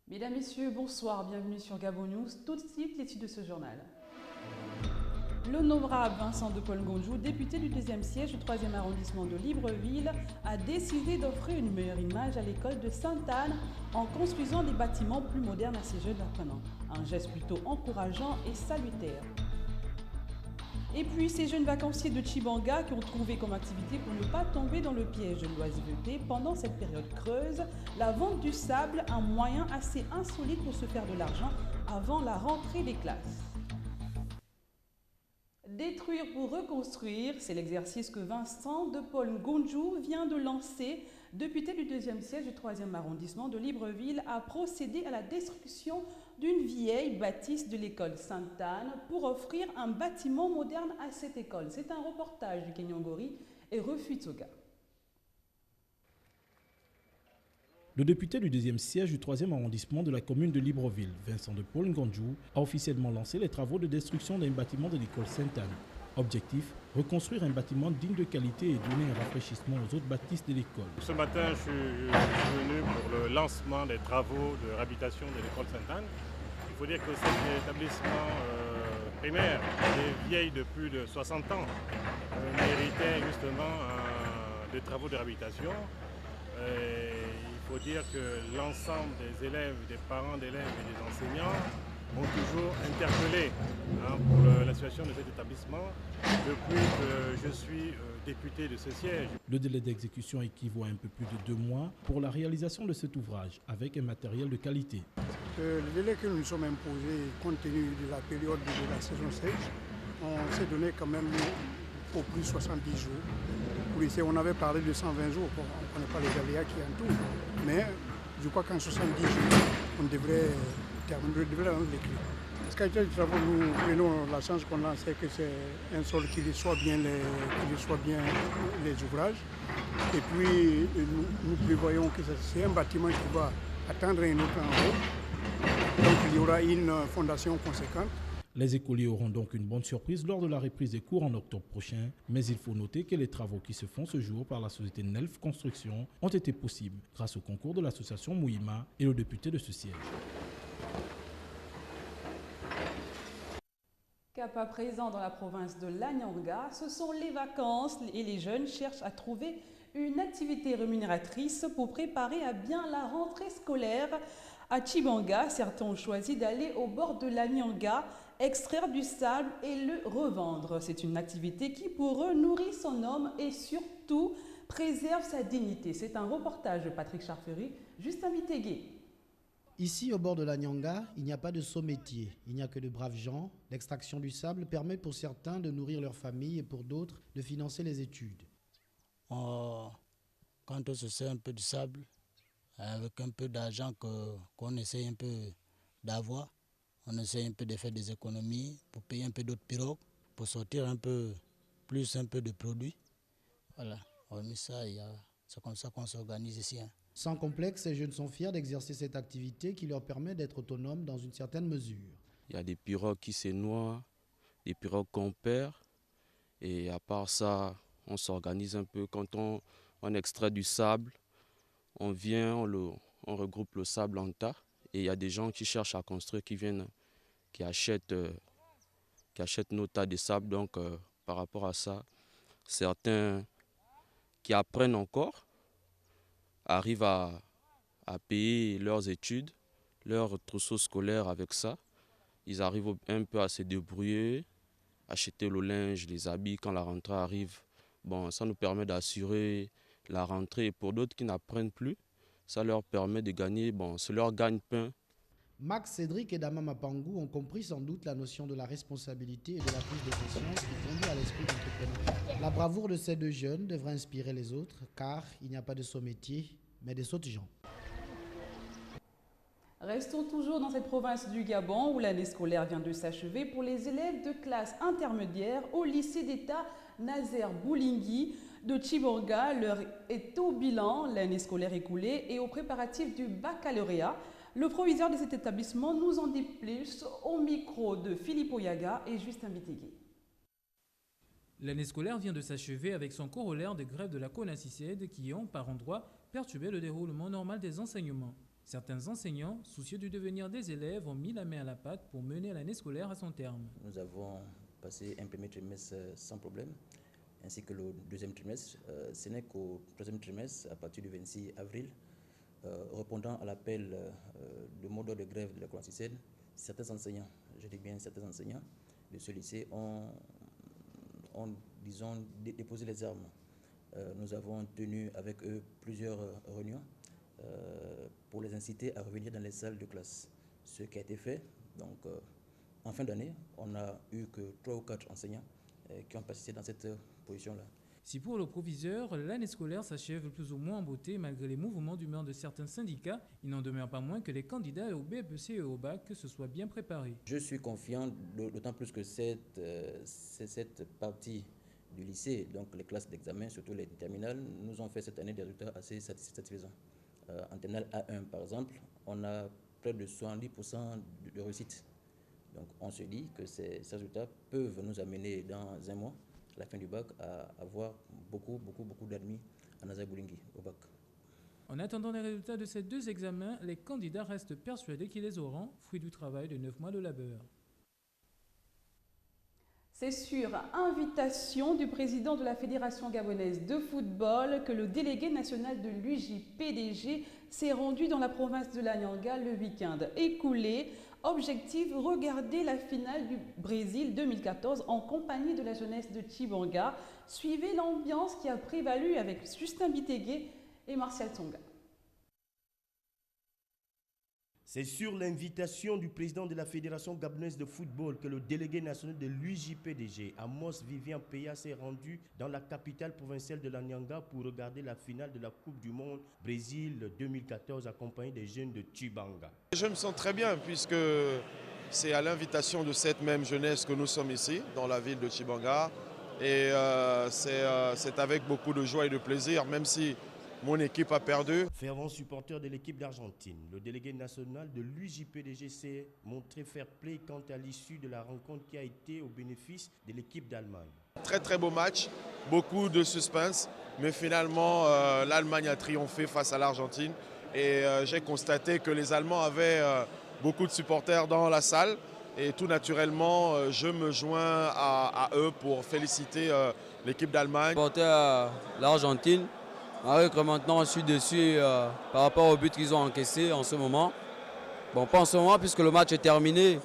Mesdames, Messieurs, bonsoir, bienvenue sur Gabon News. Tout de suite, les titres de ce journal. L'honorable Vincent de Paul Ngonjou, député du 2e siège du 3e arrondissement de Libreville, a décidé d'offrir une meilleure image à l'école de Sainte-Anne en construisant des bâtiments plus modernes à ses jeunes apprenants. Un geste plutôt encourageant et salutaire. Et puis ces jeunes vacanciers de Tchibanga qui ont trouvé comme activité pour ne pas tomber dans le piège de l'oisiveté pendant cette période creuse, la vente du sable, un moyen assez insolite pour se faire de l'argent avant la rentrée des classes. Détruire pour reconstruire, c'est l'exercice que Vincent de Paul Ngonjou vient de lancer. Député du 2e siège du 3e arrondissement de Libreville a procédé à la destruction d'une vieille bâtisse de l'école Sainte-Anne pour offrir un bâtiment moderne à cette école. C'est un reportage du Kenyangori et Refutsoga. Le député du 2e siège du 3e arrondissement de la commune de Libreville, Vincent de Paul Ngonjou, a officiellement lancé les travaux de destruction d'un bâtiment de l'école Sainte-Anne. Objectif, reconstruire un bâtiment digne de qualité et donner un rafraîchissement aux autres bâtisses de l'école. Ce matin, je suis venu pour le lancement des travaux de réhabilitation de l'école Sainte-Anne. Il faut dire que cet établissement primaire, qui est vieille de plus de 60 ans, méritait justement des travaux de réhabilitation. Il faut dire que l'ensemble des élèves, des parents d'élèves et des enseignants ont toujours interpellé pour la situation de cet établissement depuis que je suis député de ce siège. Le délai d'exécution équivaut à un peu plus de 2 mois pour la réalisation de cet ouvrage avec un matériel de qualité. Le délai que nous nous sommes imposés compte tenu de la période de la saison sèche, on s'est donné quand même au plus 70 jours. Pour essayer, on avait parlé de 120 jours, on ne connaît pas les aléas qui entourent, mais je crois qu'en 70 jours, on devrait rendre les clés. Parce qu'à du travaux, nous prenons la chance qu'on a, c'est que c'est un sol qui reçoit bien les ouvrages. Et puis, nous prévoyons que c'est un bâtiment qui va atteindre un autre en haut. Donc, il y aura une fondation conséquente. Les écoliers auront donc une bonne surprise lors de la reprise des cours en octobre prochain, mais il faut noter que les travaux qui se font ce jour par la société Nelf Construction ont été possibles grâce au concours de l'association Mouima et au député de ce siège. Cap à présent dans la province de l'Anyanga, ce sont les vacances et les jeunes cherchent à trouver une activité rémunératrice pour préparer à bien la rentrée scolaire. À Tchibanga, certains ont choisi d'aller au bord de l'Anyanga, extraire du sable et le revendre. C'est une activité qui pour eux nourrit son homme et surtout préserve sa dignité. C'est un reportage de Patrick Charfery, Justin Vitégué. Ici, au bord de la Nyanga, il n'y a pas de saut-métier, il n'y a que de braves gens. L'extraction du sable permet pour certains de nourrir leur famille et pour d'autres de financer les études. Quand on se sert un peu du sable, avec un peu d'argent qu'on essaie un peu d'avoir, on essaie un peu de faire des économies pour payer un peu d'autres pirogues, pour sortir un peu de produits. Voilà, hormis ça, c'est comme ça qu'on s'organise ici. Sans complexe, ces jeunes sont fiers d'exercer cette activité qui leur permet d'être autonomes dans une certaine mesure. Il y a des pirogues qui se noient, des pirogues qu'on perd. Et à part ça, on s'organise un peu. Quand on extrait du sable, on vient, on regroupe le sable en tas. Et il y a des gens qui cherchent à construire, qui achètent nos tas de sable. Donc par rapport à ça, certains qui apprennent encore arrivent à payer leurs études, leur trousseau scolaire avec ça. Ils arrivent un peu à se débrouiller, acheter le linge, les habits quand la rentrée arrive. Bon, ça nous permet d'assurer la rentrée. Et pour d'autres qui n'apprennent plus, ça leur permet de gagner, c'est leur gagne-pain. Max, Cédric et Dama Mapangou ont compris sans doute la notion de la responsabilité et de la prise de conscience qui conduit à l'esprit d'entrepreneur. La bravoure de ces deux jeunes devrait inspirer les autres, car il n'y a pas de saut-métier, mais des sautes-gens. Restons toujours dans cette province du Gabon où l'année scolaire vient de s'achever pour les élèves de classe intermédiaire au lycée d'État Nazer Boulingui de Tchibanga. L'heure est au bilan, l'année scolaire écoulée et aux préparatifs du baccalauréat. Le proviseur de cet établissement nous en dit plus au micro de Philippe Oyaga et Justin Vitégué. L'année scolaire vient de s'achever avec son corollaire des grèves de la CONACICED qui ont, par endroits, perturbé le déroulement normal des enseignements. Certains enseignants, soucieux du devenir des élèves, ont mis la main à la pâte pour mener l'année scolaire à son terme. Nous avons passé un premier trimestre sans problème, ainsi que le deuxième trimestre. Ce n'est qu'au troisième trimestre, à partir du 26 avril, répondant à l'appel de mot d'ordre de grève de la clandestine, certains enseignants, je dis bien certains enseignants de ce lycée ont disons, déposé les armes. Nous avons tenu avec eux plusieurs réunions pour les inciter à revenir dans les salles de classe. Ce qui a été fait, donc en fin d'année, on n'a eu que 3 ou 4 enseignants qui ont participé dans cette position-là. Si pour le proviseur, l'année scolaire s'achève plus ou moins en beauté malgré les mouvements d'humeur de certains syndicats, il n'en demeure pas moins que les candidats au BEPC et au bac se soient bien préparés. Je suis confiant, d'autant plus que cette partie du lycée, donc les classes d'examen, surtout les terminales, nous ont fait cette année des résultats assez satisfaisants. En terminale A1, par exemple, on a près de 70% de réussite. Donc on se dit que ces résultats peuvent nous amener dans un mois, à la fin du bac, à avoir beaucoup d'admis en Aza-Boulingi au bac. En attendant les résultats de ces 2 examens, les candidats restent persuadés qu'ils les auront, fruit du travail de 9 mois de labeur. C'est sur invitation du président de la Fédération gabonaise de football que le délégué national de l'UJPDG s'est rendu dans la province de l'Anyanga le week-end écoulé. Objectif, regarder la finale du Brésil 2014 en compagnie de la jeunesse de Tchibanga. Suivez l'ambiance qui a prévalu avec Justin Bitegué et Martial Tsonga. C'est sur l'invitation du président de la Fédération gabonaise de football que le délégué national de l'UJPDG, Amos Vivian Peya, s'est rendu dans la capitale provinciale de l'Anyanga pour regarder la finale de la Coupe du Monde Brésil 2014 accompagné des jeunes de Tchibanga. Je me sens très bien puisque c'est à l'invitation de cette même jeunesse que nous sommes ici, dans la ville de Tchibanga. Et c'est avec beaucoup de joie et de plaisir, même si mon équipe a perdu. Fervent supporter de l'équipe d'Argentine, le délégué national de l'UJPDG s'est montré fair play quant à l'issue de la rencontre qui a été au bénéfice de l'équipe d'Allemagne. Très beau match, beaucoup de suspense, mais finalement l'Allemagne a triomphé face à l'Argentine. Et j'ai constaté que les Allemands avaient beaucoup de supporters dans la salle. Et tout naturellement, je me joins à eux pour féliciter l'équipe d'Allemagne. Supporter l'Argentine. Alors que maintenant, je suis déçu par rapport au but qu'ils ont encaissé en ce moment. Bon, pas en ce moment, puisque le match est terminé.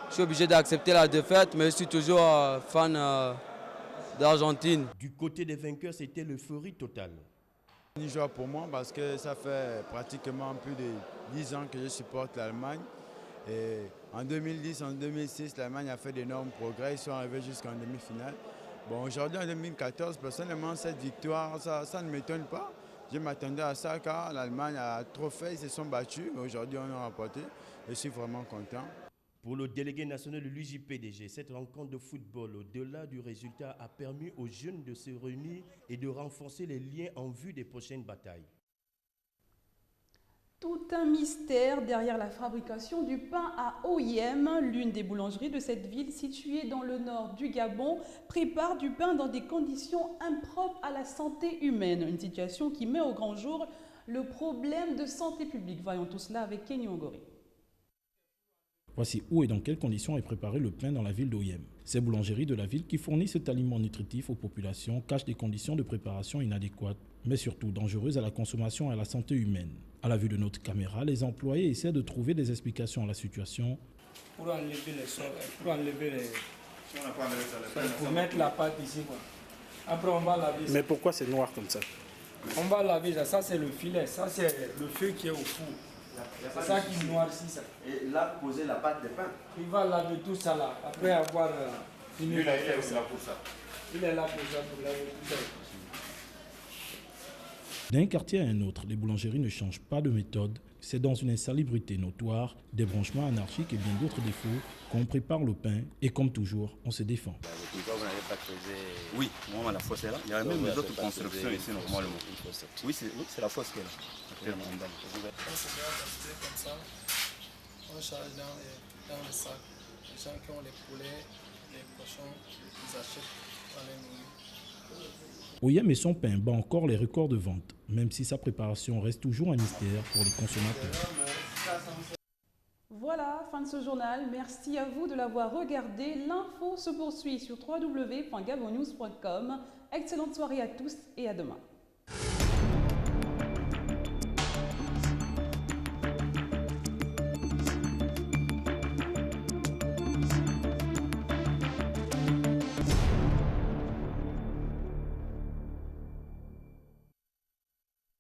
Je suis obligé d'accepter la défaite, mais je suis toujours fan d'Argentine. Du côté des vainqueurs, c'était l'euphorie totale. C'est une joie pour moi parce que ça fait pratiquement plus de 10 ans que je supporte l'Allemagne. Et en 2010, en 2006, l'Allemagne a fait d'énormes progrès. Ils sont arrivés jusqu'en demi-finale. Bon, aujourd'hui, en 2014, personnellement, cette victoire, ça ne m'étonne pas. Je m'attendais à ça car l'Allemagne a trop fait, ils se sont battus. Aujourd'hui, on a remporté. Je suis vraiment content. Pour le délégué national de l'UJPDG, cette rencontre de football, au-delà du résultat, a permis aux jeunes de se réunir et de renforcer les liens en vue des prochaines batailles. Tout un mystère derrière la fabrication du pain à Oyem. L'une des boulangeries de cette ville située dans le nord du Gabon prépare du pain dans des conditions impropres à la santé humaine. Une situation qui met au grand jour le problème de santé publique. Voyons tout cela avec Kenny Ongori. Voici où et dans quelles conditions est préparé le pain dans la ville d'Oyem. Ces boulangeries de la ville qui fournissent cet aliment nutritif aux populations cachent des conditions de préparation inadéquates, mais surtout dangereuses à la consommation et à la santé humaine. À la vue de notre caméra, les employés essaient de trouver des explications à la situation. Pour enlever les sols, pour enlever les... pour mettre la pâte ici, quoi. Après, on va laver ça. Mais pourquoi c'est noir comme ça? On va laver ça. Ça, c'est le filet. Ça, c'est le feu qui est au four. C'est ça qui noircit ça. Et là, poser la pâte de pain. Il va laver tout ça là. Après avoir fini. Lui, il est là pour ça. Il est là pour ça, pour laver tout ça. D'un quartier à un autre, les boulangeries ne changent pas de méthode. C'est dans une insalubrité notoire, des branchements anarchiques et bien d'autres défauts qu'on prépare le pain et comme toujours, on se défend. Oui, moi la fosse est là. Il y a même les autres constructions ici normalement. Oui, c'est la fosse qui est là. Comme ça, on charge dans les sacs. Les gens qui ont les poulets, les cochons, ils achètent dans les nourrir. Oyem et son pain bat encore les records de vente, même si sa préparation reste toujours un mystère pour les consommateurs. Voilà, fin de ce journal. Merci à vous de l'avoir regardé. L'info se poursuit sur www.gabonnews.com. Excellente soirée à tous et à demain.